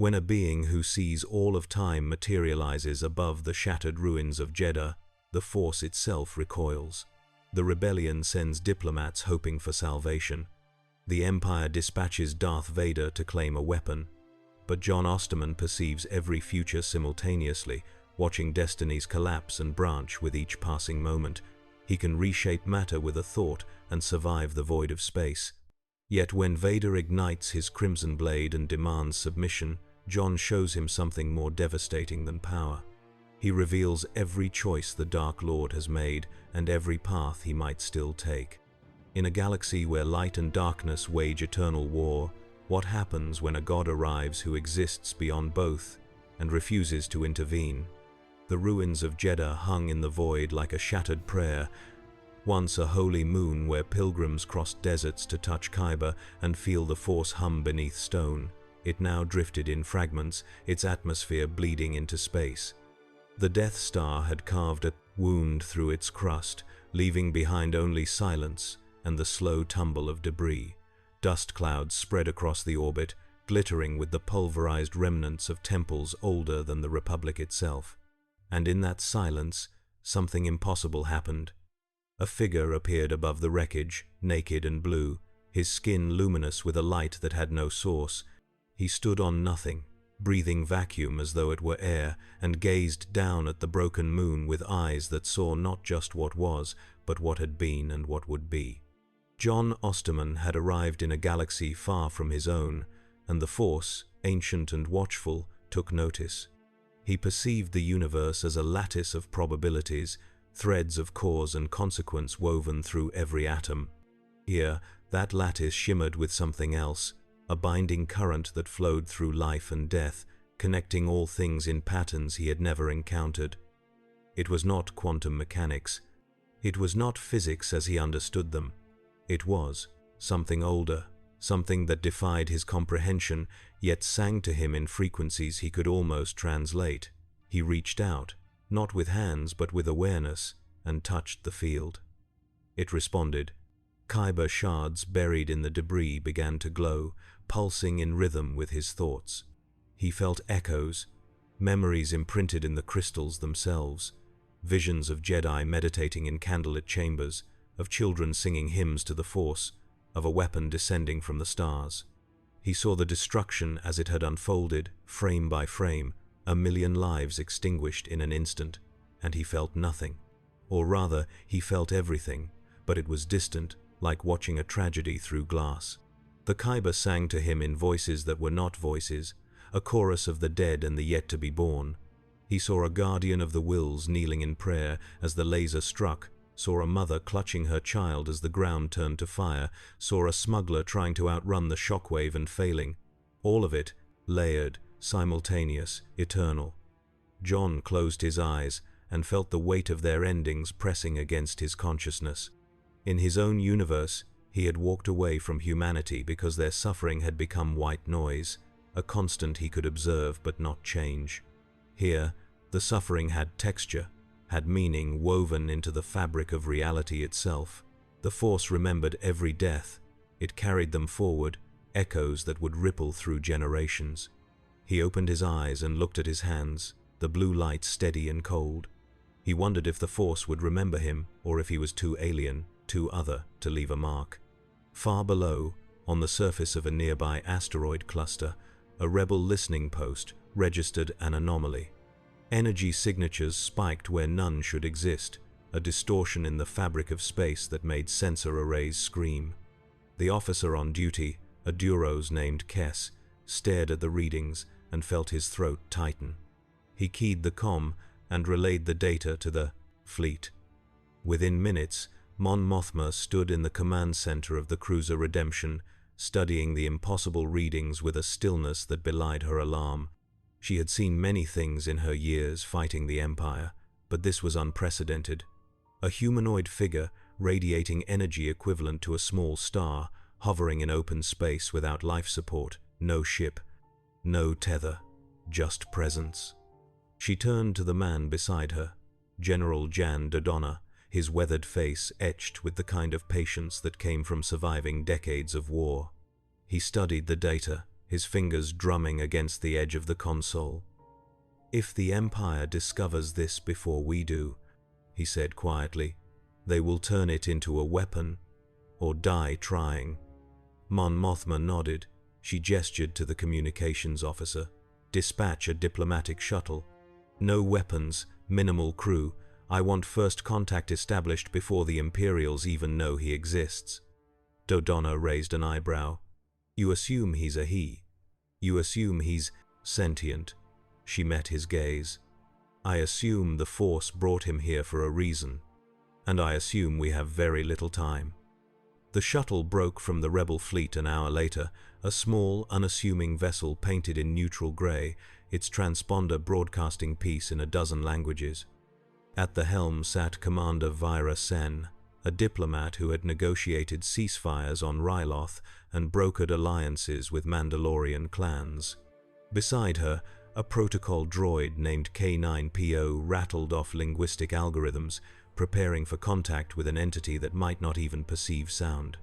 When a being who sees all of time materializes above the shattered ruins of Jeddah, the Force itself recoils. The rebellion sends diplomats hoping for salvation. The Empire dispatches Darth Vader to claim a weapon. But John Osterman perceives every future simultaneously, watching destinies collapse and branch with each passing moment. He can reshape matter with a thought and survive the void of space. Yet when Vader ignites his crimson blade and demands submission, John shows him something more devastating than power. He reveals every choice the Dark Lord has made and every path he might still take. In a galaxy where light and darkness wage eternal war, what happens when a god arrives who exists beyond both and refuses to intervene? The ruins of Jeddah hung in the void like a shattered prayer, once a holy moon where pilgrims crossed deserts to touch Kaaba and feel the Force hum beneath stone. It now drifted in fragments, its atmosphere bleeding into space. The Death Star had carved a wound through its crust, leaving behind only silence and the slow tumble of debris. Dust clouds spread across the orbit, glittering with the pulverized remnants of temples older than the Republic itself. And in that silence, something impossible happened. A figure appeared above the wreckage, naked and blue, his skin luminous with a light that had no source. He stood on nothing, breathing vacuum as though it were air, and gazed down at the broken moon with eyes that saw not just what was, but what had been and what would be. John Osterman had arrived in a galaxy far from his own, and the Force, ancient and watchful, took notice. He perceived the universe as a lattice of probabilities, threads of cause and consequence woven through every atom. Here, that lattice shimmered with something else, a binding current that flowed through life and death, connecting all things in patterns he had never encountered. It was not quantum mechanics. It was not physics as he understood them. It was something older, something that defied his comprehension, yet sang to him in frequencies he could almost translate. He reached out, not with hands but with awareness, and touched the field. It responded. Kyber shards buried in the debris began to glow, pulsing in rhythm with his thoughts. He felt echoes, memories imprinted in the crystals themselves, visions of Jedi meditating in candlelit chambers, of children singing hymns to the Force, of a weapon descending from the stars. He saw the destruction as it had unfolded, frame by frame, a million lives extinguished in an instant, and he felt nothing. Or rather, he felt everything, but it was distant, like watching a tragedy through glass. The Kyber sang to him in voices that were not voices, a chorus of the dead and the yet-to-be-born. He saw a guardian of the wills kneeling in prayer as the laser struck, saw a mother clutching her child as the ground turned to fire, saw a smuggler trying to outrun the shockwave and failing. All of it, layered, simultaneous, eternal. John closed his eyes and felt the weight of their endings pressing against his consciousness. In his own universe, he had walked away from humanity because their suffering had become white noise, a constant he could observe but not change. Here, the suffering had texture, had meaning woven into the fabric of reality itself. The Force remembered every death. It carried them forward, echoes that would ripple through generations. He opened his eyes and looked at his hands, the blue light steady and cold. He wondered if the Force would remember him, or if he was too alien, too other, to leave a mark. Far below, on the surface of a nearby asteroid cluster, a rebel listening post registered an anomaly. Energy signatures spiked where none should exist, a distortion in the fabric of space that made sensor arrays scream. The officer on duty, a Duros named Kess, stared at the readings and felt his throat tighten. He keyed the comm and relayed the data to the fleet. Within minutes, Mon Mothma stood in the command center of the cruiser Redemption, studying the impossible readings with a stillness that belied her alarm. She had seen many things in her years fighting the Empire, but this was unprecedented. A humanoid figure, radiating energy equivalent to a small star, hovering in open space without life support, no ship, no tether, just presence. She turned to the man beside her, General Jan Dodonna, his weathered face etched with the kind of patience that came from surviving decades of war. He studied the data, his fingers drumming against the edge of the console. "If the Empire discovers this before we do," he said quietly, "they will turn it into a weapon, or die trying." Mon Mothma nodded. She gestured to the communications officer. "Dispatch a diplomatic shuttle. No weapons, minimal crew. I want first contact established before the Imperials even know he exists." Dodonna raised an eyebrow. "You assume he's a he. You assume he's sentient." She met his gaze. "I assume the Force brought him here for a reason, and I assume we have very little time." The shuttle broke from the rebel fleet an hour later, a small, unassuming vessel painted in neutral gray, its transponder broadcasting peace in a dozen languages. At the helm sat Commander Vader Sen, a diplomat who had negotiated ceasefires on Ryloth and brokered alliances with Mandalorian clans. Beside her, a protocol droid named K9PO rattled off linguistic algorithms, preparing for contact with an entity that might not even perceive sound.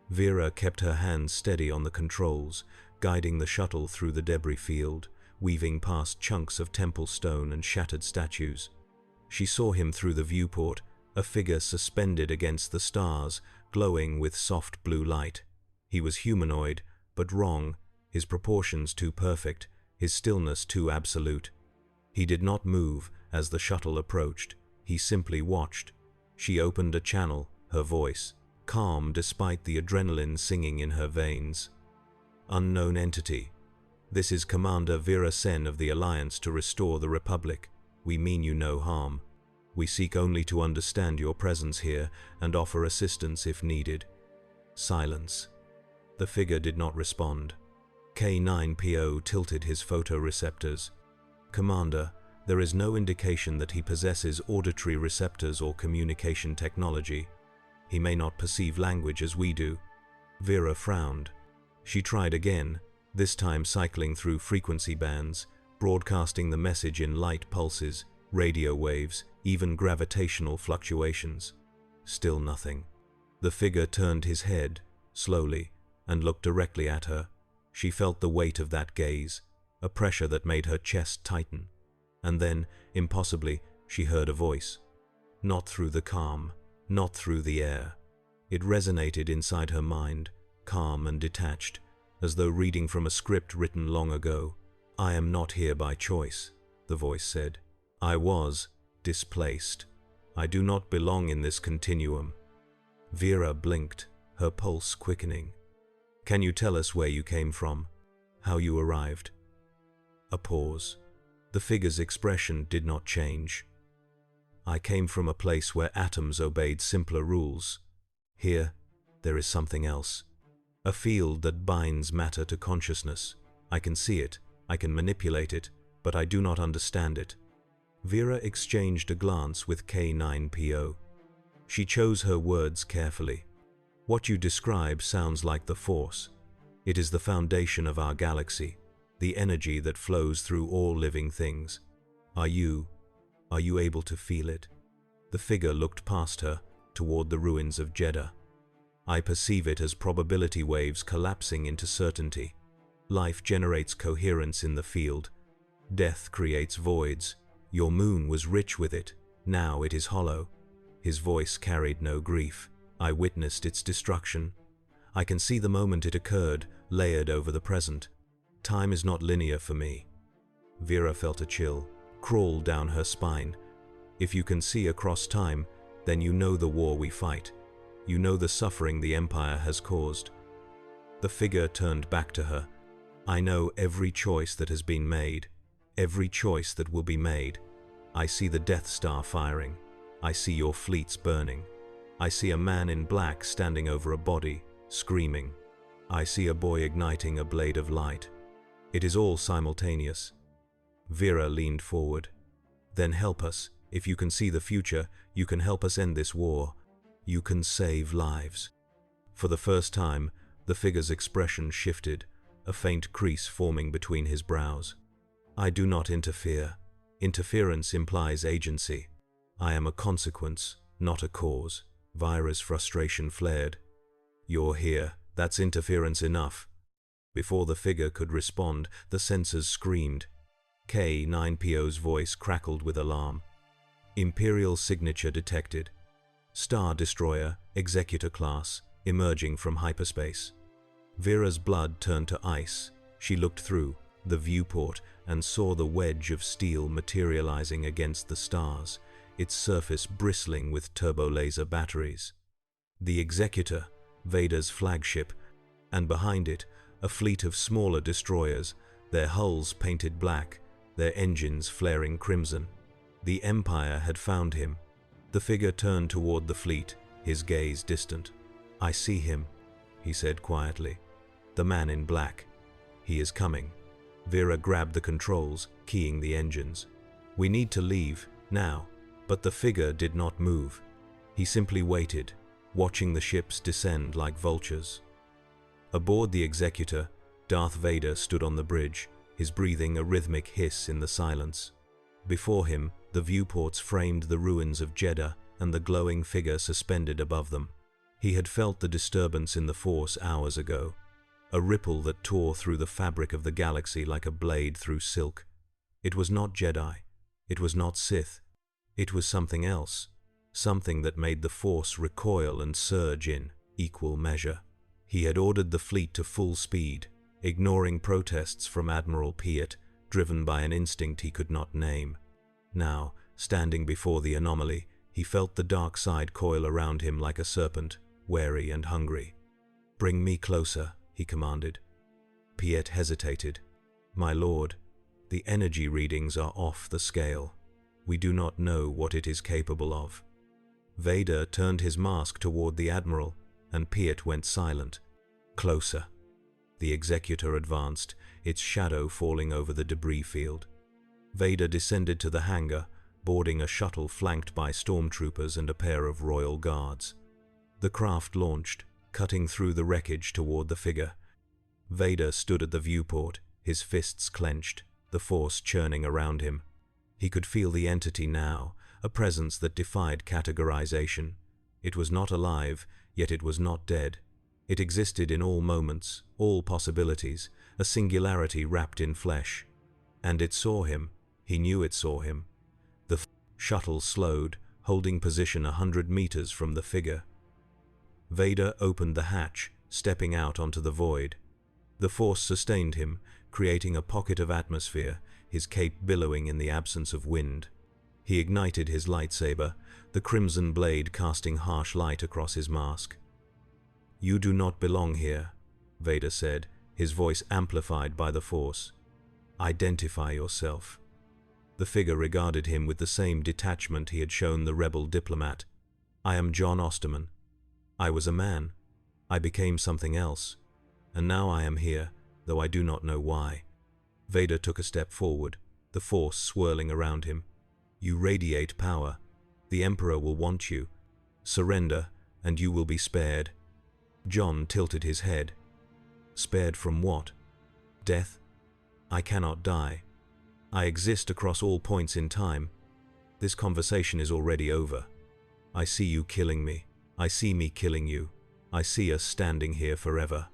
Vera kept her hands steady on the controls, guiding the shuttle through the debris field, weaving past chunks of temple stone and shattered statues. She saw him through the viewport, a figure suspended against the stars, glowing with soft blue light. He was humanoid, but wrong, his proportions too perfect, his stillness too absolute. He did not move as the shuttle approached. He simply watched. She opened a channel, her voice, calm despite the adrenaline singing in her veins. "Unknown entity. This is Commander Vader Sen of the Alliance to restore the Republic. We mean you no harm. We seek only to understand your presence here and offer assistance if needed." Silence. The figure did not respond. K9PO tilted his photoreceptors. "Commander, there is no indication that he possesses auditory receptors or communication technology. He may not perceive language as we do." Vera frowned. She tried again, this time cycling through frequency bands, broadcasting the message in light pulses, radio waves, even gravitational fluctuations. Still nothing. The figure turned his head, slowly, and looked directly at her. She felt the weight of that gaze, a pressure that made her chest tighten. And then, impossibly, she heard a voice. Not through the calm, not through the air. It resonated inside her mind, calm and detached, as though reading from a script written long ago. "I am not here by choice," the voice said. "I was displaced. I do not belong in this continuum." Vera blinked, her pulse quickening. "Can you tell us where you came from? How you arrived?" A pause. The figure's expression did not change. "I came from a place where atoms obeyed simpler rules. Here, there is something else. A field that binds matter to consciousness. I can see it, I can manipulate it, but I do not understand it." Vera exchanged a glance with K9PO. She chose her words carefully. "What you describe sounds like the Force. It is the foundation of our galaxy, the energy that flows through all living things. Are you able to feel it?" The figure looked past her, toward the ruins of Jeddah. "I perceive it as probability waves collapsing into certainty. Life generates coherence in the field. Death creates voids. Your moon was rich with it. Now it is hollow." His voice carried no grief. "I witnessed its destruction. I can see the moment it occurred, layered over the present. Time is not linear for me." Vera felt a chill crawl down her spine. "If you can see across time, then you know the war we fight. You know the suffering the Empire has caused." The figure turned back to her. "I know every choice that has been made, every choice that will be made. I see the Death Star firing. I see your fleets burning. I see a man in black standing over a body, screaming. I see a boy igniting a blade of light. It is all simultaneous." Vera leaned forward. "Then help us. If you can see the future, you can help us end this war. You can save lives." For the first time, the figure's expression shifted, a faint crease forming between his brows. "I do not interfere. Interference implies agency. I am a consequence, not a cause." Vira's frustration flared. "You're here. That's interference enough." Before the figure could respond, the sensors screamed. K-9PO's voice crackled with alarm. Imperial signature detected. Star Destroyer, Executor class, emerging from hyperspace. Vera's blood turned to ice. She looked through the viewport and saw the wedge of steel materializing against the stars, its surface bristling with turbo-laser batteries. The Executor, Vader's flagship, and behind it, a fleet of smaller destroyers, their hulls painted black, their engines flaring crimson. The Empire had found him. The figure turned toward the fleet, his gaze distant. "I see him," he said quietly. "The man in black. He is coming." Vera grabbed the controls, keying the engines. "We need to leave, now." But the figure did not move. He simply waited, watching the ships descend like vultures. Aboard the Executor, Darth Vader stood on the bridge, his breathing a rhythmic hiss in the silence. Before him, the viewports framed the ruins of Jedi and the glowing figure suspended above them. He had felt the disturbance in the Force hours ago, a ripple that tore through the fabric of the galaxy like a blade through silk. It was not Jedi. It was not Sith. It was something else, something that made the Force recoil and surge in equal measure. He had ordered the fleet to full speed, ignoring protests from Admiral Piet, driven by an instinct he could not name. Now, standing before the anomaly, he felt the dark side coil around him like a serpent, wary and hungry. "Bring me closer," he commanded. Piet hesitated. "My lord, the energy readings are off the scale. We do not know what it is capable of." Vader turned his mask toward the Admiral, and Piet went silent. "Closer." The Executor advanced, its shadow falling over the debris field. Vader descended to the hangar, boarding a shuttle flanked by stormtroopers and a pair of royal guards. The craft launched, cutting through the wreckage toward the figure. Vader stood at the viewport, his fists clenched, the Force churning around him. He could feel the entity now, a presence that defied categorization. It was not alive, yet it was not dead. It existed in all moments, all possibilities, a singularity wrapped in flesh. And it saw him. He knew it saw him. The shuttle slowed, holding position 100 meters from the figure. Vader opened the hatch, stepping out onto the void. The Force sustained him, creating a pocket of atmosphere, his cape billowing in the absence of wind. He ignited his lightsaber, the crimson blade casting harsh light across his mask. "You do not belong here," Vader said, his voice amplified by the Force. "Identify yourself." The figure regarded him with the same detachment he had shown the rebel diplomat. "I am John Osterman. I was a man. I became something else. And now I am here, though I do not know why." Vader took a step forward, the Force swirling around him. "You radiate power. The Emperor will want you. Surrender, and you will be spared." John tilted his head. "Spared from what? Death? I cannot die. I exist across all points in time. This conversation is already over. I see you killing me. I see me killing you. I see us standing here forever."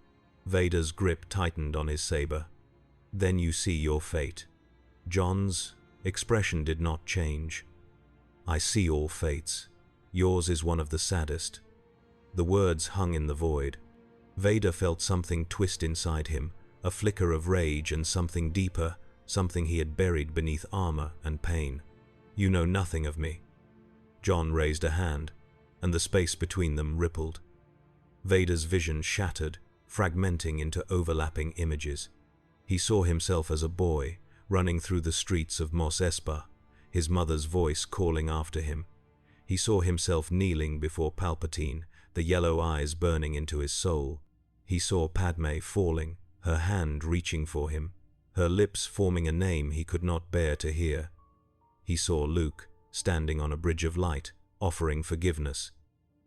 Vader's grip tightened on his saber. "Then you see your fate." John's expression did not change. "I see all fates. Yours is one of the saddest." The words hung in the void. Vader felt something twist inside him, a flicker of rage and something deeper, something he had buried beneath armor and pain. "You know nothing of me." John raised a hand, and the space between them rippled. Vader's vision shattered, fragmenting into overlapping images. He saw himself as a boy, running through the streets of Mos Espa, his mother's voice calling after him. He saw himself kneeling before Palpatine, the yellow eyes burning into his soul. He saw Padme falling, her hand reaching for him, her lips forming a name he could not bear to hear. He saw Luke, standing on a bridge of light, offering forgiveness.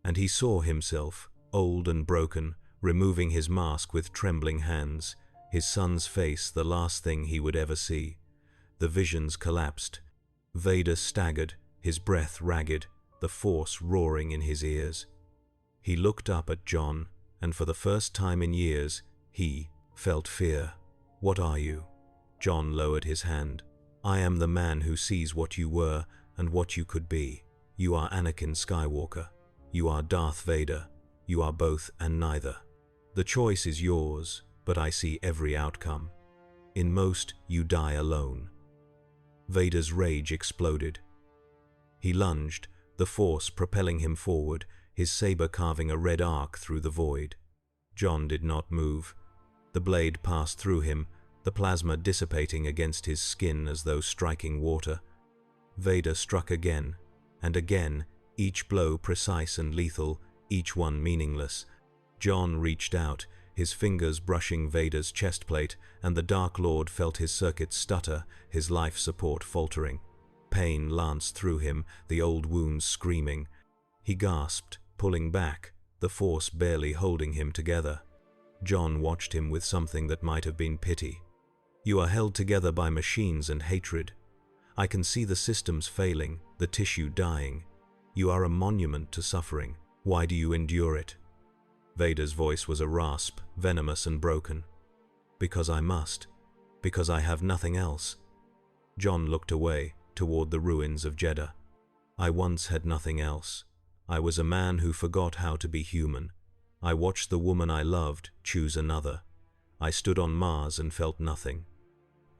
And he saw himself, old and broken, removing his mask with trembling hands, his son's face the last thing he would ever see. The visions collapsed. Vader staggered, his breath ragged, the Force roaring in his ears. He looked up at John, and for the first time in years, he felt fear. What are you? Jon lowered his hand. I am the man who sees what you were and what you could be. You are Anakin Skywalker. You are Darth Vader. You are both and neither. The choice is yours, but I see every outcome. In most, you die alone. Vader's rage exploded. He lunged, the Force propelling him forward, his saber carving a red arc through the void. Jon did not move. The blade passed through him, the plasma dissipating against his skin as though striking water. Vader struck again, and again, each blow precise and lethal, each one meaningless. Jon reached out, his fingers brushing Vader's chestplate, and the Dark Lord felt his circuits stutter, his life support faltering. Pain lanced through him, the old wounds screaming. He gasped, pulling back, the Force barely holding him together. Jon watched him with something that might have been pity. You are held together by machines and hatred. I can see the systems failing, the tissue dying. You are a monument to suffering. Why do you endure it? Vader's voice was a rasp, venomous and broken. Because I must. Because I have nothing else. Jon looked away, toward the ruins of Jeddah. I once had nothing else. I was a man who forgot how to be human. I watched the woman I loved choose another. I stood on Mars and felt nothing.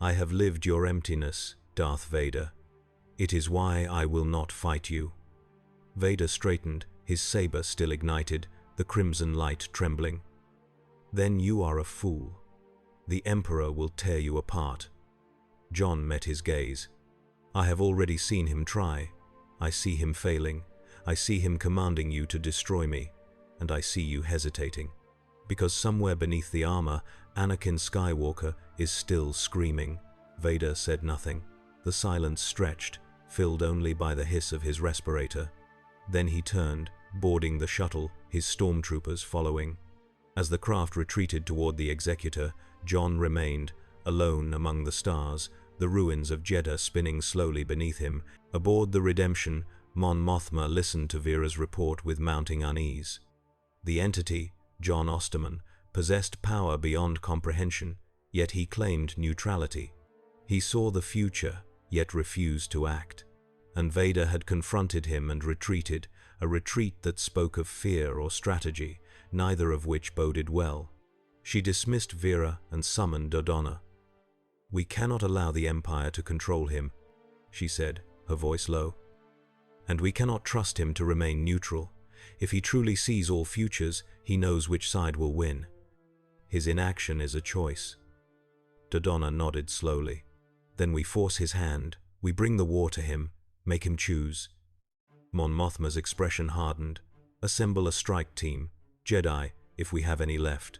I have lived your emptiness, Darth Vader. It is why I will not fight you. Vader straightened, his saber still ignited, the crimson light trembling. Then you are a fool. The Emperor will tear you apart. Jon met his gaze. I have already seen him try. I see him failing. I see him commanding you to destroy me. And I see you hesitating. Because somewhere beneath the armor, Anakin Skywalker is still screaming. Vader said nothing. The silence stretched, filled only by the hiss of his respirator. Then he turned, boarding the shuttle, his stormtroopers following. As the craft retreated toward the Executor, Jon remained, alone among the stars, the ruins of Jeddah spinning slowly beneath him. Aboard the Redemption, Mon Mothma listened to Vera's report with mounting unease. The entity, Jon Osterman, possessed power beyond comprehension, yet he claimed neutrality. He saw the future, yet refused to act. And Vader had confronted him and retreated, a retreat that spoke of fear or strategy, neither of which boded well. She dismissed Vera and summoned Dodonna. We cannot allow the Empire to control him, she said, her voice low. And we cannot trust him to remain neutral. If he truly sees all futures, he knows which side will win. His inaction is a choice. Dodonna nodded slowly. Then we force his hand, we bring the war to him, make him choose. Mon Mothma's expression hardened. Assemble a strike team, Jedi, if we have any left.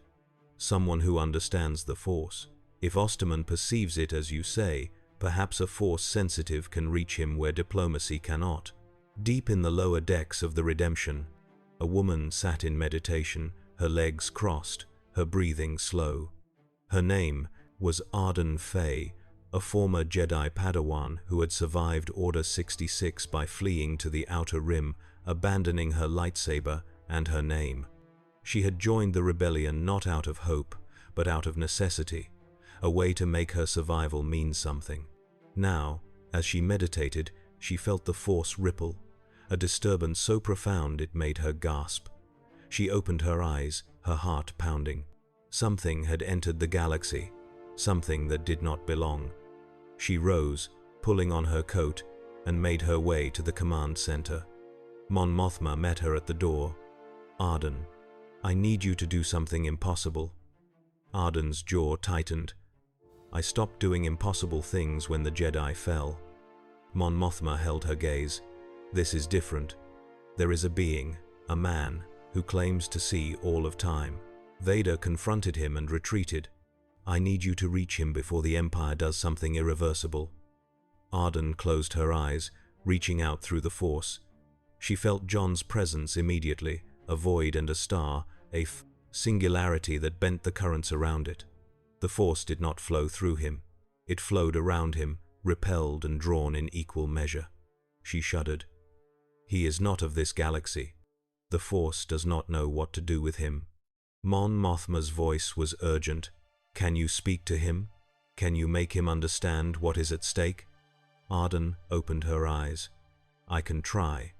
Someone who understands the Force. If Osterman perceives it as you say, perhaps a Force sensitive can reach him where diplomacy cannot. Deep in the lower decks of the Redemption, a woman sat in meditation, her legs crossed, her breathing slow. Her name was Arden Fey, a former Jedi Padawan who had survived Order 66 by fleeing to the Outer Rim, abandoning her lightsaber and her name. She had joined the rebellion not out of hope, but out of necessity, a way to make her survival mean something. Now, as she meditated, she felt the Force ripple, a disturbance so profound it made her gasp. She opened her eyes, her heart pounding. Something had entered the galaxy, something that did not belong. She rose, pulling on her coat, and made her way to the command center. Mon Mothma met her at the door. Arden, I need you to do something impossible. Arden's jaw tightened. I stopped doing impossible things when the Jedi fell. Mon Mothma held her gaze. This is different. There is a being, a man, who claims to see all of time. Vader confronted him and retreated. I need you to reach him before the Empire does something irreversible. Arden closed her eyes, reaching out through the Force. She felt Jon's presence immediately, a void and a star, a singularity that bent the currents around it. The Force did not flow through him. It flowed around him, repelled and drawn in equal measure. She shuddered. He is not of this galaxy. The Force does not know what to do with him. Mon Mothma's voice was urgent. Can you speak to him? Can you make him understand what is at stake? Arden opened her eyes. I can try.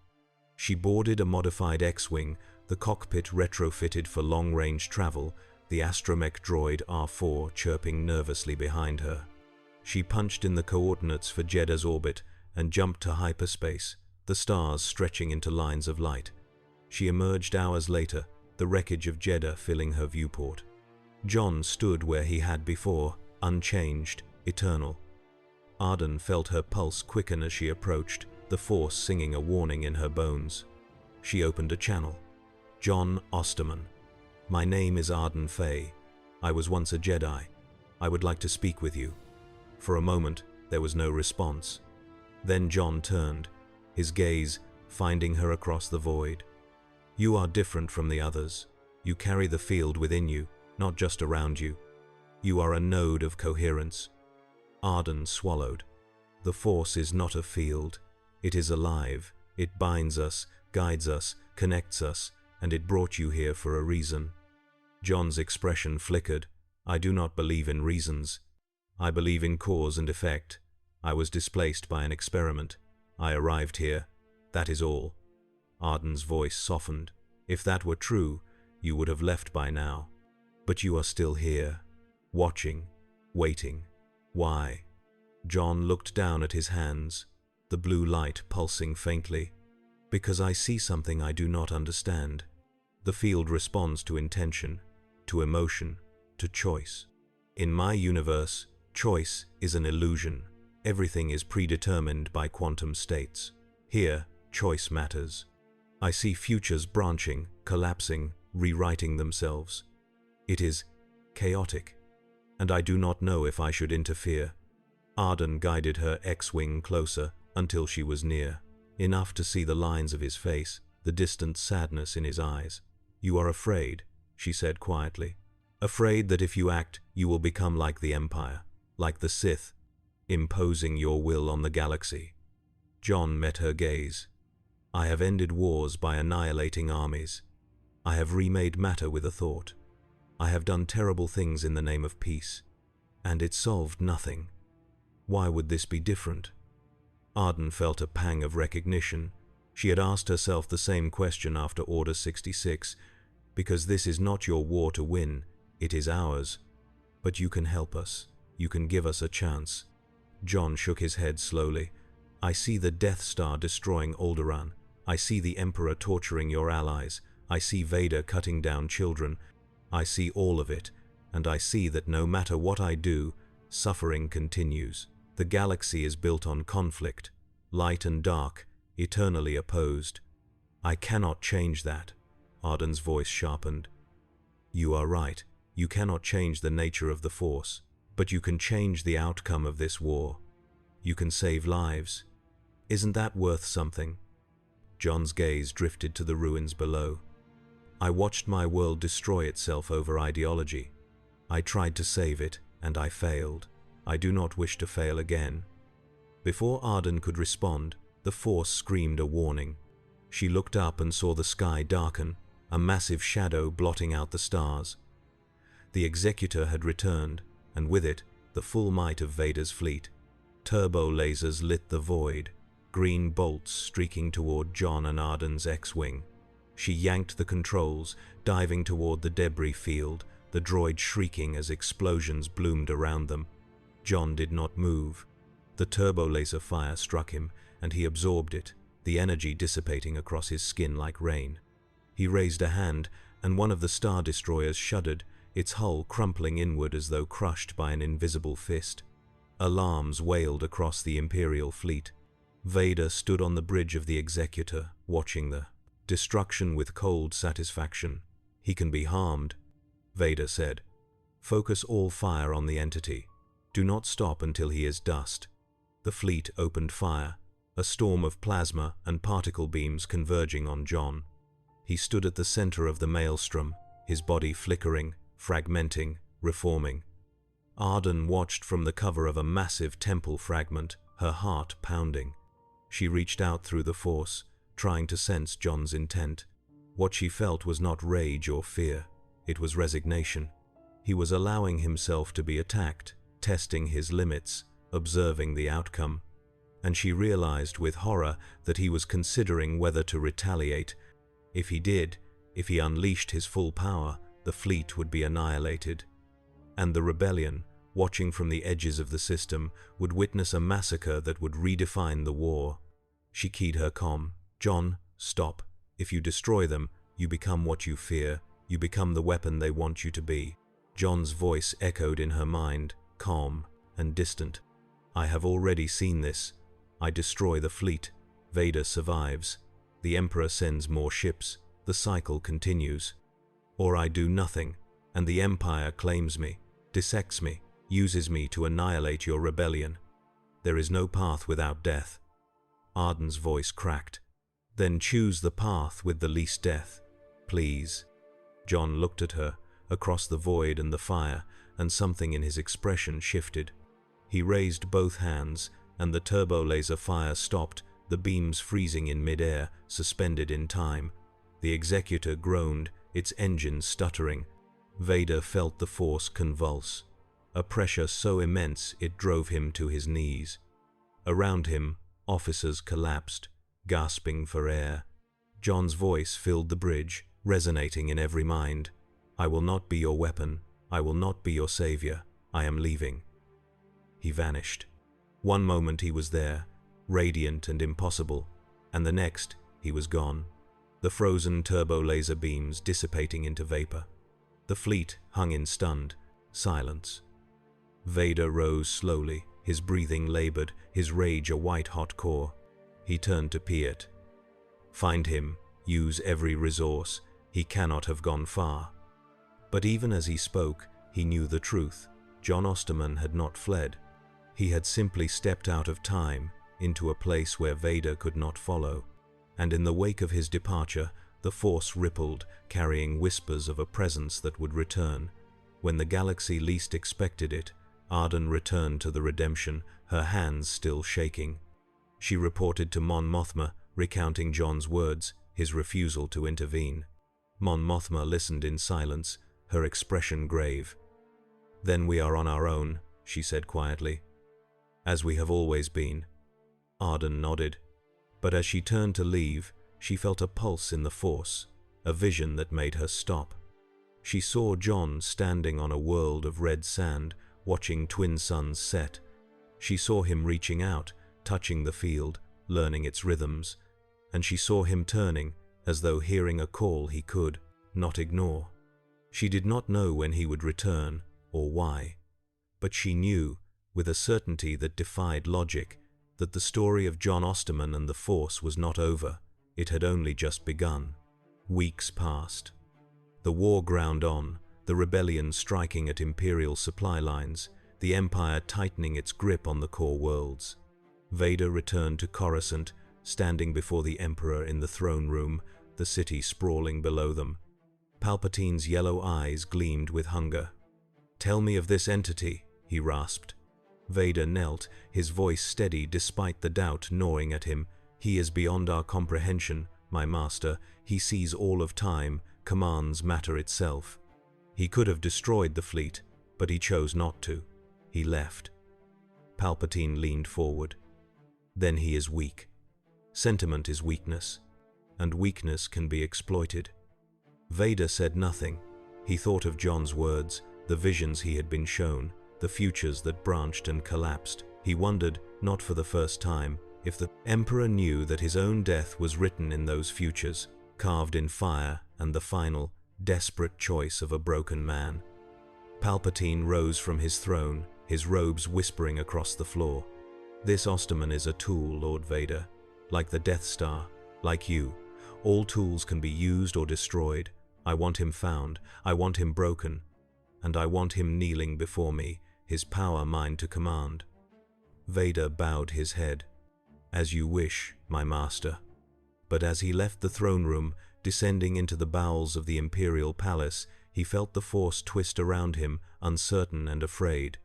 She boarded a modified X-Wing, the cockpit retrofitted for long-range travel, the astromech droid R4 chirping nervously behind her. She punched in the coordinates for Jedda's orbit and jumped to hyperspace, the stars stretching into lines of light. She emerged hours later, the wreckage of Jeddah filling her viewport. John stood where he had before, unchanged, eternal. Arden felt her pulse quicken as she approached, the Force singing a warning in her bones. She opened a channel. John Osterman. My name is Arden Fay. I was once a Jedi. I would like to speak with you. For a moment, there was no response. Then John turned, his gaze finding her across the void. You are different from the others. You carry the field within you, not just around you. You are a node of coherence. Arden swallowed. The Force is not a field. It is alive. It binds us, guides us, connects us, and it brought you here for a reason. John's expression flickered. I do not believe in reasons. I believe in cause and effect. I was displaced by an experiment. I arrived here. That is all. Arden's voice softened. If that were true, you would have left by now. But you are still here, watching, waiting. Why? John looked down at his hands, the blue light pulsing faintly. Because I see something I do not understand. The field responds to intention, to emotion, to choice. In my universe, choice is an illusion. Everything is predetermined by quantum states. Here, choice matters. I see futures branching, collapsing, rewriting themselves. It is chaotic, and I do not know if I should interfere. Arden guided her X-Wing closer until she was near, enough to see the lines of his face, the distant sadness in his eyes. You are afraid, she said quietly. Afraid that if you act, you will become like the Empire, like the Sith, imposing your will on the galaxy. John met her gaze. I have ended wars by annihilating armies. I have remade matter with a thought. I have done terrible things in the name of peace, and it solved nothing. Why would this be different? Arden felt a pang of recognition. She had asked herself the same question after Order 66, because this is not your war to win, it is ours. But you can help us. You can give us a chance. John shook his head slowly. I see the Death Star destroying Alderaan. I see the Emperor torturing your allies. I see Vader cutting down children. I see all of it, and I see that no matter what I do, suffering continues. The galaxy is built on conflict, light and dark, eternally opposed. I cannot change that. Arden's voice sharpened. You are right. You cannot change the nature of the Force, but you can change the outcome of this war. You can save lives. Isn't that worth something? John's gaze drifted to the ruins below. I watched my world destroy itself over ideology. I tried to save it, and I failed. I do not wish to fail again. Before Arden could respond, the Force screamed a warning. She looked up and saw the sky darken, a massive shadow blotting out the stars. The Executor had returned, and with it, the full might of Vader's fleet. Turbo lasers lit the void, green bolts streaking toward John and Arden's X-Wing. She yanked the controls, diving toward the debris field, the droid shrieking as explosions bloomed around them. John did not move. The turbo laser fire struck him, and he absorbed it, the energy dissipating across his skin like rain. He raised a hand, and one of the Star Destroyers shuddered, its hull crumpling inward as though crushed by an invisible fist. Alarms wailed across the Imperial fleet. Vader stood on the bridge of the Executor, watching the destruction with cold satisfaction. He can be harmed, Vader said. Focus all fire on the entity. Do not stop until he is dust. The fleet opened fire, a storm of plasma and particle beams converging on John. He stood at the center of the maelstrom, his body flickering, fragmenting, reforming. Arden watched from the cover of a massive temple fragment, her heart pounding. She reached out through the Force, trying to sense John's intent. What she felt was not rage or fear, it was resignation. He was allowing himself to be attacked, testing his limits, observing the outcome. And she realized with horror that he was considering whether to retaliate. If he did, if he unleashed his full power, the fleet would be annihilated. And the rebellion, watching from the edges of the system, would witness a massacre that would redefine the war. She keyed her comm. "John, stop. If you destroy them, you become what you fear. You become the weapon they want you to be." John's voice echoed in her mind, calm and distant. "I have already seen this. I destroy the fleet. Vader survives. The Emperor sends more ships. The cycle continues. Or I do nothing, and the Empire claims me, dissects me, uses me to annihilate your rebellion. There is no path without death." Arden's voice cracked. "Then choose the path with the least death, please." John looked at her, across the void and the fire, and something in his expression shifted. He raised both hands, and the turbo laser fire stopped, the beams freezing in mid-air, suspended in time. The executor groaned, its engines stuttering. Vader felt the force convulse, a pressure so immense it drove him to his knees. Around him, officers collapsed, gasping for air. John's voice filled the bridge, resonating in every mind. "I will not be your weapon. I will not be your savior. I am leaving." He vanished. One moment he was there, radiant and impossible, and the next he was gone, the frozen turbo laser beams dissipating into vapor. The fleet hung in stunned silence. Vader rose slowly, his breathing labored, his rage a white-hot core. He turned to Piet. "Find him, use every resource. He cannot have gone far." But even as he spoke, he knew the truth. John Osterman had not fled. He had simply stepped out of time, into a place where Vader could not follow. And in the wake of his departure, the Force rippled, carrying whispers of a presence that would return. When the galaxy least expected it, Arden returned to the redemption, her hands still shaking. She reported to Mon Mothma, recounting John's words, his refusal to intervene. Mon Mothma listened in silence, her expression grave. "Then we are on our own," she said quietly. "As we have always been." Arden nodded. But as she turned to leave, she felt a pulse in the Force, a vision that made her stop. She saw John standing on a world of red sand, watching twin suns set. She saw him reaching out, touching the field, learning its rhythms, and she saw him turning, as though hearing a call he could not ignore. She did not know when he would return, or why, but she knew, with a certainty that defied logic, that the story of John Osterman and the Force was not over. It had only just begun. Weeks passed. The war ground on, the rebellion striking at Imperial supply lines, the Empire tightening its grip on the core worlds. Vader returned to Coruscant, standing before the Emperor in the throne room, the city sprawling below them. Palpatine's yellow eyes gleamed with hunger. "Tell me of this entity," he rasped. Vader knelt, his voice steady despite the doubt gnawing at him. "He is beyond our comprehension, my master. He sees all of time, commands matter itself. He could have destroyed the fleet, but he chose not to. He left." Palpatine leaned forward. "Then he is weak. Sentiment is weakness, and weakness can be exploited." Vader said nothing. He thought of John's words, the visions he had been shown, the futures that branched and collapsed. He wondered, not for the first time, if the Emperor knew that his own death was written in those futures, carved in fire, and the final, desperate choice of a broken man. Palpatine rose from his throne, his robes whispering across the floor. "This Osterman is a tool, Lord Vader. Like the Death Star, like you. All tools can be used or destroyed. I want him found, I want him broken, and I want him kneeling before me, his power mine to command." Vader bowed his head. "As you wish, my master." But as he left the throne room, descending into the bowels of the Imperial palace, he felt the Force twist around him, uncertain and afraid.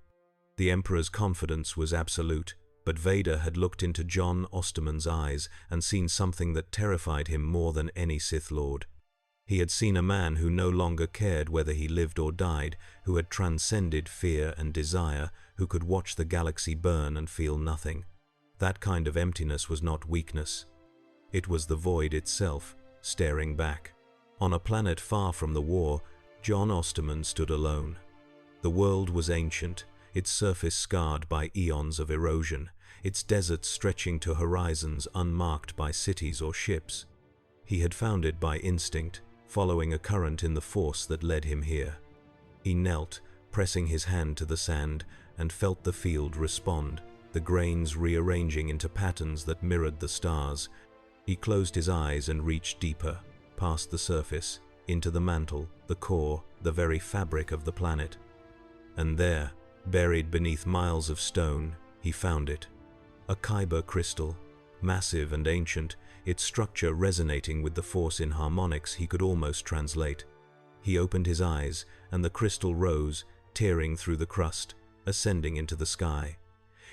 The Emperor's confidence was absolute, but Vader had looked into John Osterman's eyes and seen something that terrified him more than any Sith Lord. He had seen a man who no longer cared whether he lived or died, who had transcended fear and desire, who could watch the galaxy burn and feel nothing. That kind of emptiness was not weakness. It was the void itself, staring back. On a planet far from the war, John Osterman stood alone. The world was ancient, its surface scarred by eons of erosion, its deserts stretching to horizons unmarked by cities or ships. He had found it by instinct, following a current in the force that led him here. He knelt, pressing his hand to the sand, and felt the field respond, the grains rearranging into patterns that mirrored the stars. He closed his eyes and reached deeper, past the surface, into the mantle, the core, the very fabric of the planet. And there, buried beneath miles of stone, he found it. A kyber crystal, massive and ancient, its structure resonating with the force in harmonics he could almost translate. He opened his eyes, and the crystal rose, tearing through the crust, ascending into the sky.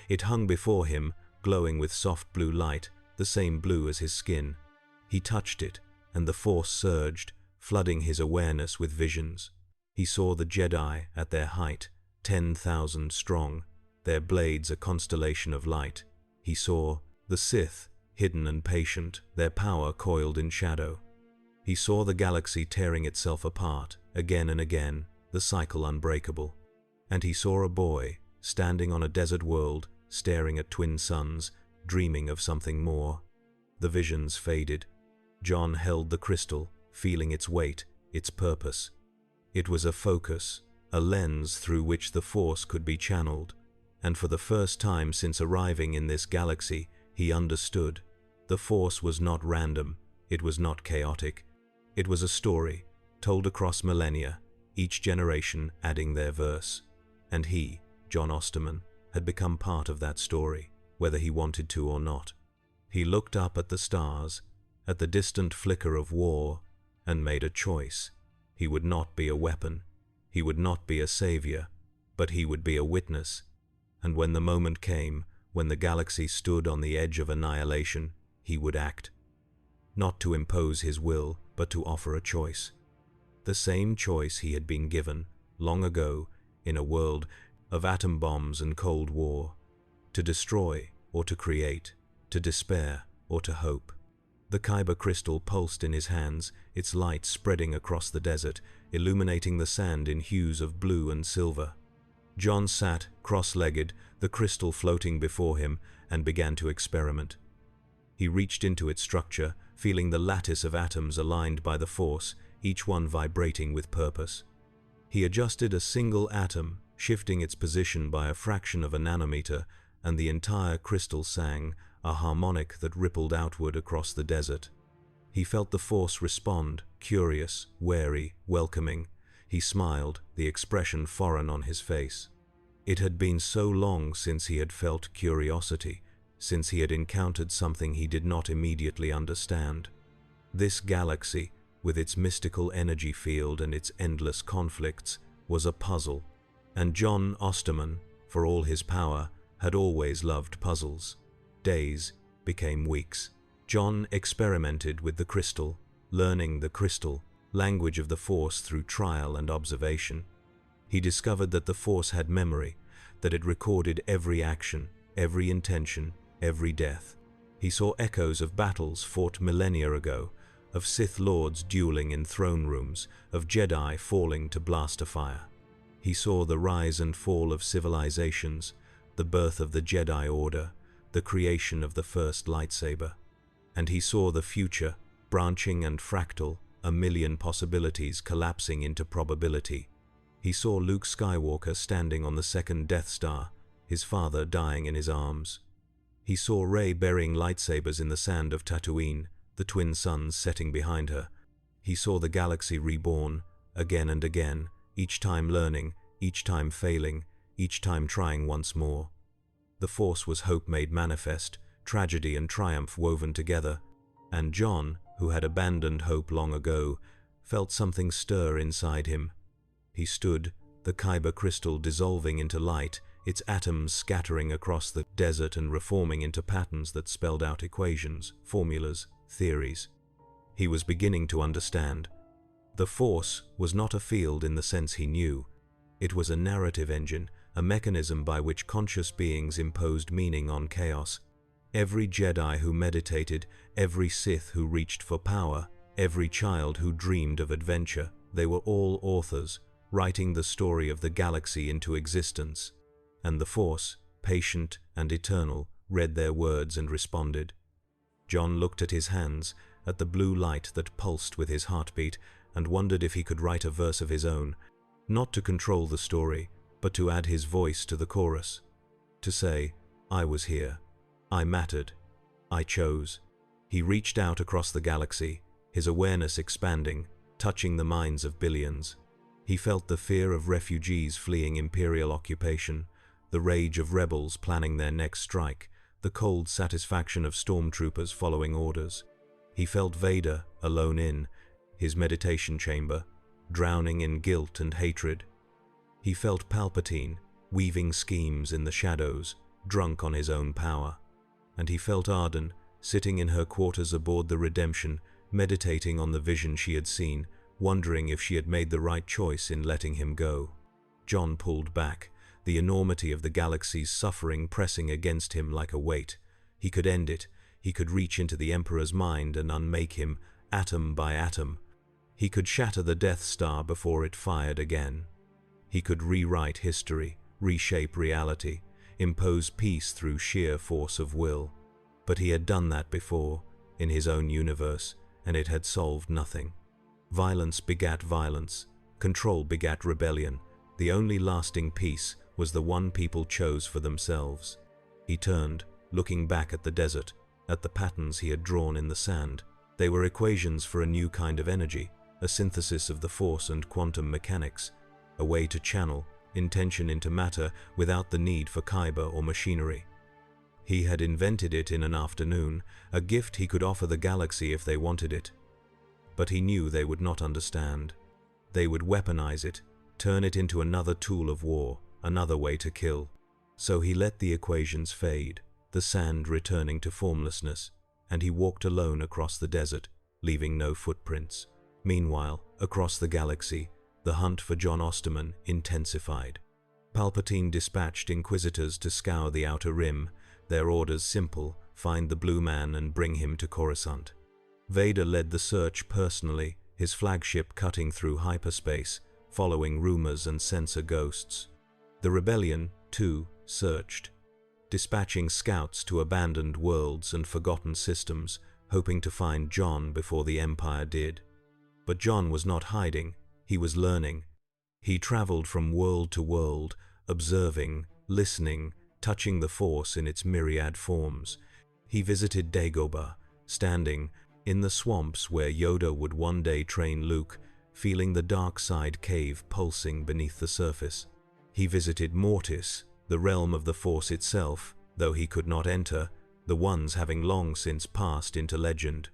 It hung before him, glowing with soft blue light, the same blue as his skin. He touched it, and the force surged, flooding his awareness with visions. He saw the Jedi at their height, 10,000 strong, their blades a constellation of light. He saw the Sith, hidden and patient, their power coiled in shadow. He saw the galaxy tearing itself apart, again and again, the cycle unbreakable. And he saw a boy, standing on a desert world, staring at twin suns, dreaming of something more. The visions faded. John held the crystal, feeling its weight, its purpose. It was a focus, a lens through which the force could be channeled. And for the first time since arriving in this galaxy, he understood. The force was not random, it was not chaotic. It was a story, told across millennia, each generation adding their verse. And he, John Osterman, had become part of that story, whether he wanted to or not. He looked up at the stars, at the distant flicker of war, and made a choice. He would not be a weapon, he would not be a savior, but he would be a witness. And when the moment came, when the galaxy stood on the edge of annihilation, he would act. Not to impose his will, but to offer a choice. The same choice he had been given, long ago, in a world of atom bombs and Cold War. To destroy or to create, to despair or to hope. The kyber crystal pulsed in his hands, its light spreading across the desert, illuminating the sand in hues of blue and silver. John sat, cross-legged, the crystal floating before him, and began to experiment. He reached into its structure, feeling the lattice of atoms aligned by the force, each one vibrating with purpose. He adjusted a single atom, shifting its position by a fraction of a nanometer, and the entire crystal sang, a harmonic that rippled outward across the desert. He felt the force respond, curious, wary, welcoming. He smiled, the expression foreign on his face. It had been so long since he had felt curiosity, since he had encountered something he did not immediately understand. This galaxy, with its mystical energy field and its endless conflicts, was a puzzle. And John Osterman, for all his power, had always loved puzzles. Days became weeks. John experimented with the crystal, learning the crystal, language of the Force through trial and observation. He discovered that the Force had memory, that it recorded every action, every intention, every death. He saw echoes of battles fought millennia ago, of Sith lords dueling in throne rooms, of Jedi falling to blaster fire. He saw the rise and fall of civilizations, the birth of the Jedi Order, the creation of the first lightsaber. And he saw the future, branching and fractal, a million possibilities collapsing into probability. He saw Luke Skywalker standing on the second Death Star, his father dying in his arms. He saw Rey burying lightsabers in the sand of Tatooine, the twin suns setting behind her. He saw the galaxy reborn, again and again, each time learning, each time failing, each time trying once more. The Force was hope made manifest, tragedy and triumph woven together, and John, who had abandoned hope long ago, felt something stir inside him. He stood, the kyber crystal dissolving into light, its atoms scattering across the desert and reforming into patterns that spelled out equations, formulas, theories. He was beginning to understand. The Force was not a field in the sense he knew. It was a narrative engine, a mechanism by which conscious beings imposed meaning on chaos. Every Jedi who meditated, every Sith who reached for power, every child who dreamed of adventure, they were all authors, writing the story of the galaxy into existence. And the Force, patient and eternal, read their words and responded. John looked at his hands, at the blue light that pulsed with his heartbeat, and wondered if he could write a verse of his own, not to control the story, but to add his voice to the chorus. To say, I was here. I mattered. I chose. He reached out across the galaxy, his awareness expanding, touching the minds of billions. He felt the fear of refugees fleeing Imperial occupation, the rage of rebels planning their next strike, the cold satisfaction of stormtroopers following orders. He felt Vader, alone in his meditation chamber, drowning in guilt and hatred. He felt Palpatine, weaving schemes in the shadows, drunk on his own power. And he felt Arden, sitting in her quarters aboard the Redemption, meditating on the vision she had seen, wondering if she had made the right choice in letting him go. John pulled back, the enormity of the galaxy's suffering pressing against him like a weight. He could end it. He could reach into the Emperor's mind and unmake him, atom by atom. He could shatter the Death Star before it fired again. He could rewrite history, reshape reality, impose peace through sheer force of will. But he had done that before, in his own universe, and it had solved nothing. Violence begat violence. Control begat rebellion. The only lasting peace was the one people chose for themselves. He turned, looking back at the desert, at the patterns he had drawn in the sand. They were equations for a new kind of energy, a synthesis of the Force and quantum mechanics, a way to channel intention into matter without the need for kyber or machinery. He had invented it in an afternoon, a gift he could offer the galaxy if they wanted it. But he knew they would not understand. They would weaponize it, turn it into another tool of war, another way to kill. So he let the equations fade, the sand returning to formlessness, and he walked alone across the desert, leaving no footprints. Meanwhile, across the galaxy, the hunt for John Osterman intensified. Palpatine dispatched inquisitors to scour the outer rim, their orders simple: find the blue man and bring him to Coruscant. Vader led the search personally, his flagship cutting through hyperspace, following rumors and sensor ghosts. The rebellion, too, searched, dispatching scouts to abandoned worlds and forgotten systems, hoping to find John before the Empire did. But John was not hiding, he was learning. He traveled from world to world, observing, listening, touching the Force in its myriad forms. He visited Dagobah, standing in the swamps where Yoda would one day train Luke, feeling the dark side cave pulsing beneath the surface. He visited Mortis, the realm of the Force itself, though he could not enter, the ones having long since passed into legend.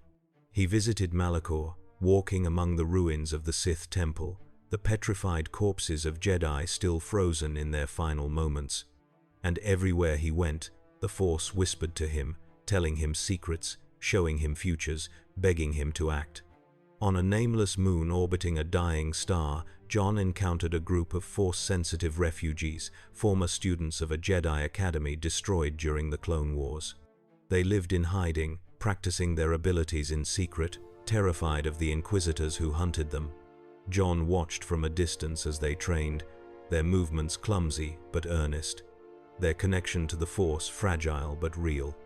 He visited Malachor, walking among the ruins of the Sith temple, the petrified corpses of Jedi still frozen in their final moments. And everywhere he went, the Force whispered to him, telling him secrets, showing him futures, begging him to act. On a nameless moon orbiting a dying star, John encountered a group of Force-sensitive refugees, former students of a Jedi academy destroyed during the Clone Wars. They lived in hiding, practicing their abilities in secret, terrified of the Inquisitors who hunted them. John watched from a distance as they trained, their movements clumsy but earnest, their connection to the Force fragile but real.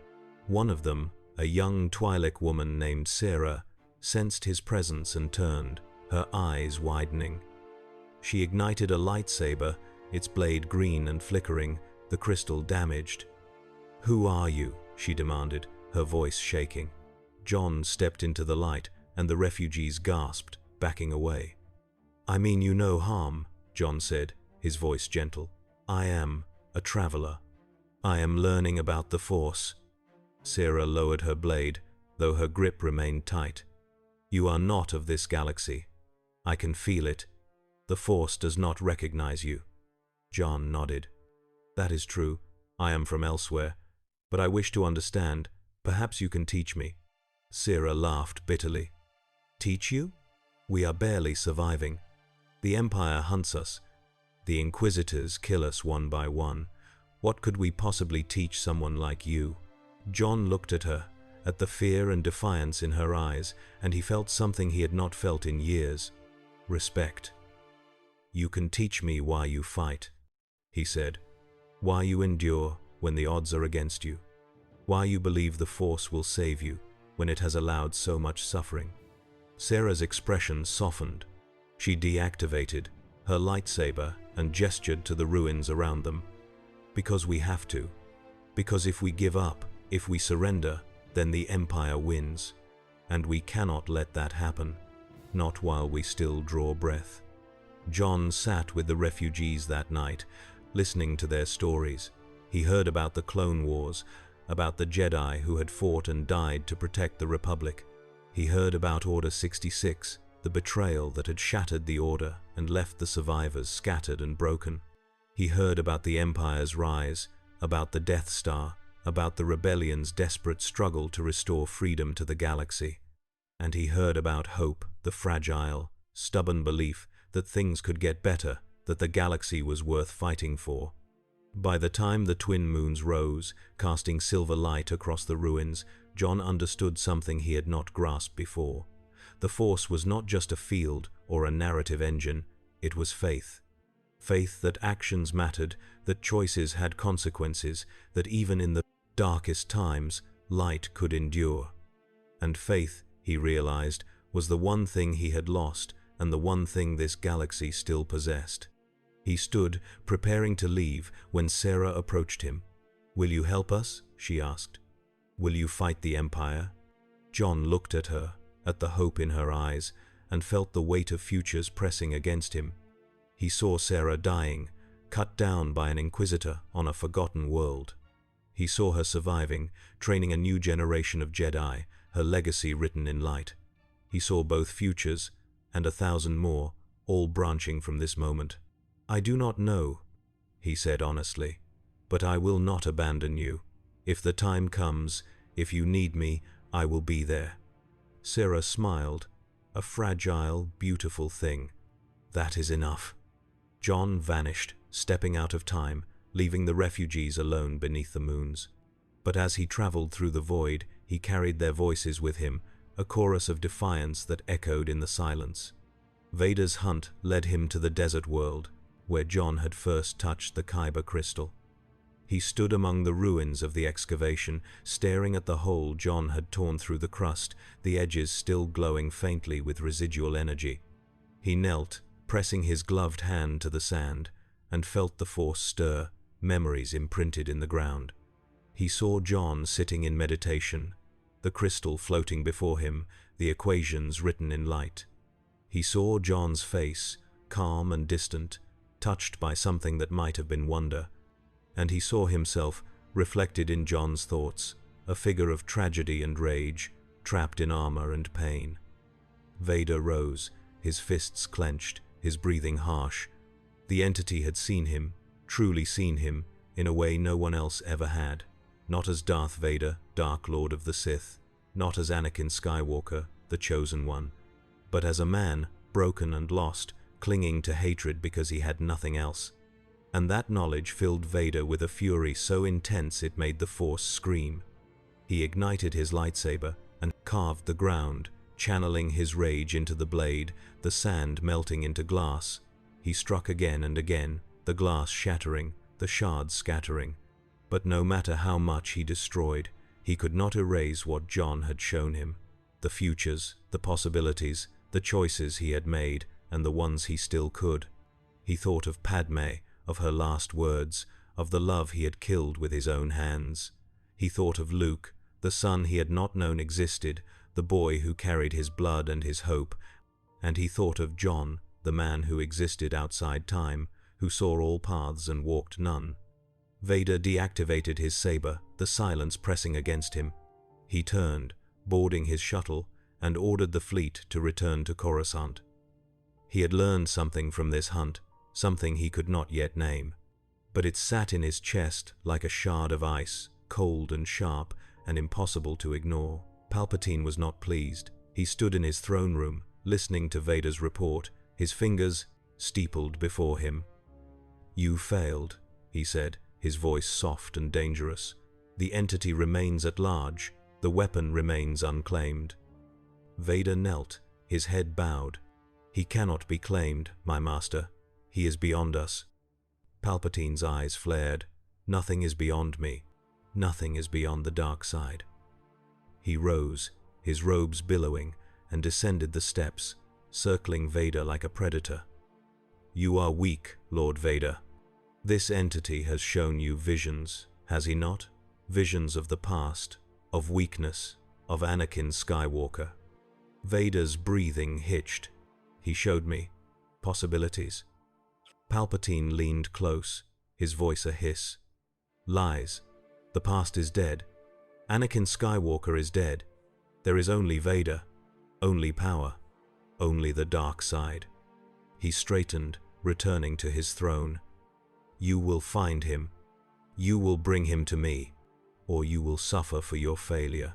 One of them, a young Twi'lek woman named Sarah, sensed his presence and turned, her eyes widening. She ignited a lightsaber, its blade green and flickering, the crystal damaged. "Who are you?" she demanded, her voice shaking. John stepped into the light, and the refugees gasped, backing away. "I mean you no harm," John said, his voice gentle. "I am a traveler. I am learning about the Force." Sarah lowered her blade, though her grip remained tight. "You are not of this galaxy. I can feel it. The Force does not recognize you." John nodded. "That is true. I am from elsewhere. But I wish to understand. Perhaps you can teach me." Sarah laughed bitterly. "Teach you? We are barely surviving. The Empire hunts us. The Inquisitors kill us one by one. What could we possibly teach someone like you?" Jon looked at her, at the fear and defiance in her eyes, and he felt something he had not felt in years. Respect. "You can teach me why you fight," he said. "Why you endure when the odds are against you. Why you believe the Force will save you when it has allowed so much suffering." Sarah's expression softened. She deactivated her lightsaber and gestured to the ruins around them. "Because we have to. Because if we give up, if we surrender, then the Empire wins. And we cannot let that happen. Not while we still draw breath." Jon sat with the refugees that night, listening to their stories. He heard about the Clone Wars, about the Jedi who had fought and died to protect the Republic. He heard about Order 66, the betrayal that had shattered the Order and left the survivors scattered and broken. He heard about the Empire's rise, about the Death Star, about the Rebellion's desperate struggle to restore freedom to the galaxy. And he heard about hope, the fragile, stubborn belief that things could get better, that the galaxy was worth fighting for. By the time the twin moons rose, casting silver light across the ruins, Jon understood something he had not grasped before. The Force was not just a field or a narrative engine, it was faith. Faith that actions mattered, that choices had consequences, that even in the darkest times, light could endure. And faith, he realized, was the one thing he had lost and the one thing this galaxy still possessed. He stood, preparing to leave, when Sarah approached him. "Will you help us?" she asked. "Will you fight the Empire?" Jon looked at her, at the hope in her eyes, and felt the weight of futures pressing against him. He saw Sarah dying, cut down by an Inquisitor on a forgotten world. He saw her surviving, training a new generation of Jedi, her legacy written in light. He saw both futures, and 1,000 more, all branching from this moment. "I do not know," he said honestly, "but I will not abandon you. If the time comes, if you need me, I will be there." Sarah smiled, a fragile, beautiful thing. "That is enough." Jon vanished, stepping out of time, leaving the refugees alone beneath the moons. But as he traveled through the void, he carried their voices with him, a chorus of defiance that echoed in the silence. Vader's hunt led him to the desert world, where Jon had first touched the Kyber crystal. He stood among the ruins of the excavation, staring at the hole Jon had torn through the crust, the edges still glowing faintly with residual energy. He knelt, pressing his gloved hand to the sand, and felt the Force stir, memories imprinted in the ground. He saw Jon sitting in meditation, the crystal floating before him, the equations written in light. He saw Jon's face, calm and distant, touched by something that might have been wonder. And he saw himself, reflected in Jon's thoughts, a figure of tragedy and rage, trapped in armor and pain. Vader rose, his fists clenched, his breathing harsh. The entity had seen him, truly seen him, in a way no one else ever had. Not as Darth Vader, Dark Lord of the Sith, not as Anakin Skywalker, the Chosen One, but as a man, broken and lost, clinging to hatred because he had nothing else. And that knowledge filled Vader with a fury so intense it made the Force scream. He ignited his lightsaber and carved the ground, channeling his rage into the blade, the sand melting into glass. He struck again and again, the glass shattering, the shards scattering. But no matter how much he destroyed, he could not erase what Jon had shown him. The futures, the possibilities, the choices he had made, and the ones he still could. He thought of Padme, of her last words, of the love he had killed with his own hands. He thought of Luke, the son he had not known existed, the boy who carried his blood and his hope. And he thought of Jon, the man who existed outside time, who saw all paths and walked none. Vader deactivated his saber, the silence pressing against him. He turned, boarding his shuttle, and ordered the fleet to return to Coruscant. He had learned something from this hunt, something he could not yet name. But it sat in his chest like a shard of ice, cold and sharp and impossible to ignore. Palpatine was not pleased. He stood in his throne room, listening to Vader's report, his fingers steepled before him. "You failed," he said, his voice soft and dangerous. "The entity remains at large. The weapon remains unclaimed." Vader knelt, his head bowed. "He cannot be claimed, my master. He is beyond us." Palpatine's eyes flared. "Nothing is beyond me. Nothing is beyond the dark side." He rose, his robes billowing, and descended the steps, circling Vader like a predator. "You are weak, Lord Vader. This entity has shown you visions, has he not? Visions of the past, of weakness, of Anakin Skywalker." Vader's breathing hitched. "He showed me possibilities." Palpatine leaned close, his voice a hiss. "Lies. The past is dead. Anakin Skywalker is dead. There is only Vader, only power, only the dark side." He straightened, returning to his throne. "You will find him. You will bring him to me, or you will suffer for your failure."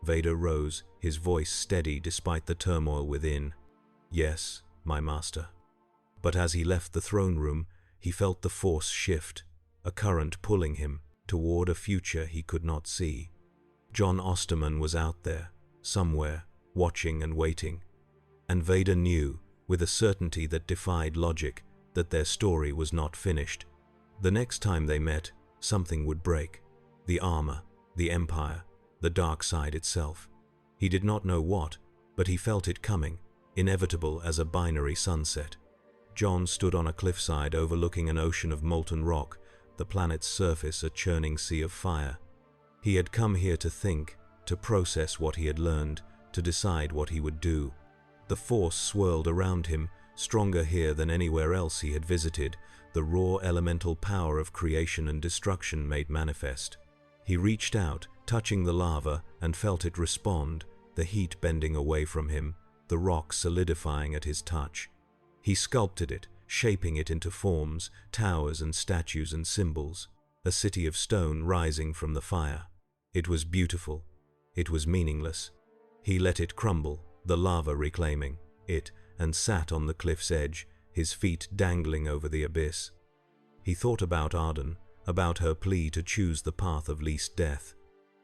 Vader rose, his voice steady despite the turmoil within. "Yes, my master." But as he left the throne room, he felt the Force shift, a current pulling him toward a future he could not see. John Osterman was out there, somewhere, watching and waiting. And Vader knew, with a certainty that defied logic, that their story was not finished. The next time they met, something would break. The armor, the Empire, the dark side itself. He did not know what, but he felt it coming, inevitable as a binary sunset. John stood on a cliffside overlooking an ocean of molten rock, the planet's surface a churning sea of fire. He had come here to think, to process what he had learned, to decide what he would do. The Force swirled around him, stronger here than anywhere else he had visited, the raw elemental power of creation and destruction made manifest. He reached out, touching the lava, and felt it respond, the heat bending away from him, the rock solidifying at his touch. He sculpted it, shaping it into forms, towers and statues and symbols, a city of stone rising from the fire. It was beautiful. It was meaningless. He let it crumble, the lava reclaiming it, and sat on the cliff's edge, his feet dangling over the abyss. He thought about Arden, about her plea to choose the path of least death.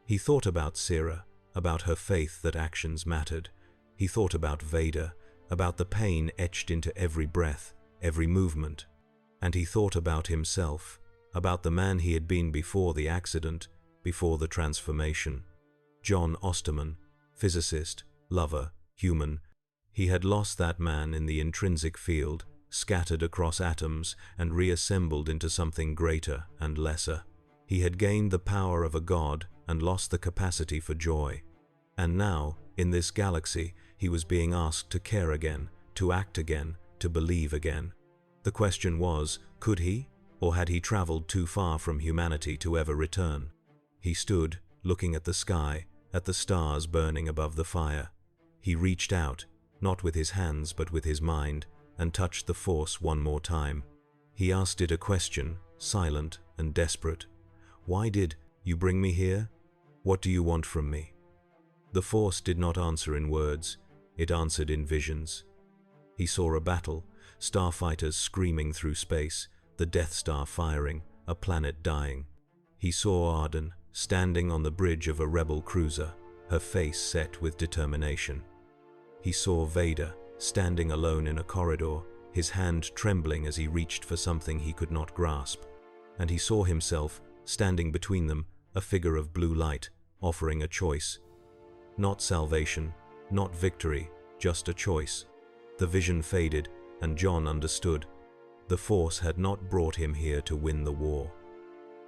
He thought about Sira, about her faith that actions mattered. He thought about Vader, about the pain etched into every breath, every movement. And he thought about himself, about the man he had been before the accident, before the transformation. John Osterman, physicist, lover, human. He had lost that man in the intrinsic field, scattered across atoms and reassembled into something greater and lesser. He had gained the power of a god and lost the capacity for joy. And now, in this galaxy, he was being asked to care again, to act again, to believe again. The question was, could he, or had he traveled too far from humanity to ever return? He stood, looking at the sky, at the stars burning above the fire. He reached out, not with his hands but with his mind, and touched the Force one more time. He asked it a question, silent and desperate. "Why did you bring me here? What do you want from me?" The Force did not answer in words. It answered in visions. He saw a battle, starfighters screaming through space, the Death Star firing, a planet dying. He saw Arden, standing on the bridge of a rebel cruiser, her face set with determination. He saw Vader, standing alone in a corridor, his hand trembling as he reached for something he could not grasp. And he saw himself, standing between them, a figure of blue light, offering a choice. Not salvation, not victory, just a choice. The vision faded, and John understood. The Force had not brought him here to win the war.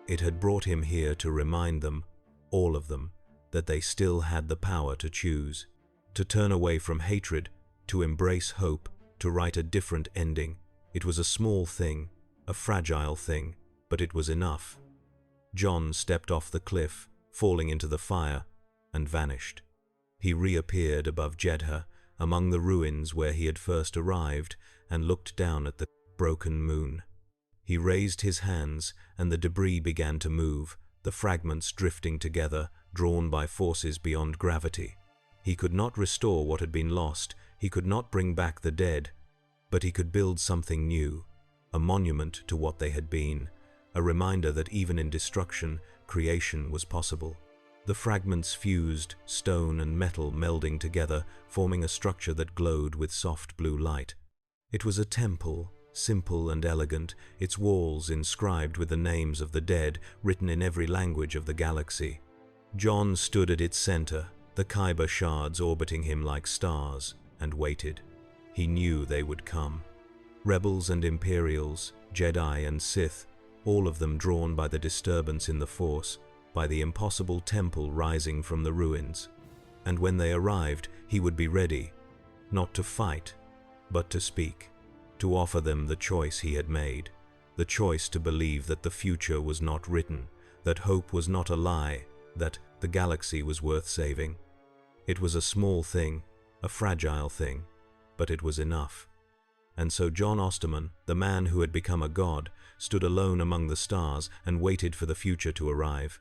It had brought him here to remind them, all of them, that they still had the power to choose, to turn away from hatred, to embrace hope, to write a different ending. It was a small thing, a fragile thing, but it was enough. John stepped off the cliff, falling into the fire, and vanished. He reappeared above Jedha, among the ruins where he had first arrived, and looked down at the broken moon. He raised his hands, and the debris began to move, the fragments drifting together, drawn by forces beyond gravity. He could not restore what had been lost, He could not bring back the dead, but he could build something new, a monument to what they had been, a reminder that even in destruction, creation was possible. The fragments fused, stone and metal melding together, forming a structure that glowed with soft blue light. It was a temple, simple and elegant, its walls inscribed with the names of the dead written in every language of the galaxy. John stood at its center, the Kyber shards orbiting him like stars, and waited. He knew they would come. Rebels and Imperials, Jedi and Sith, all of them drawn by the disturbance in the Force, by the impossible temple rising from the ruins. And when they arrived, he would be ready, not to fight, but to speak, to offer them the choice he had made, the choice to believe that the future was not written, that hope was not a lie, that the galaxy was worth saving. It was a small thing, a fragile thing, but it was enough. And so John Osterman, the man who had become a god, stood alone among the stars and waited for the future to arrive.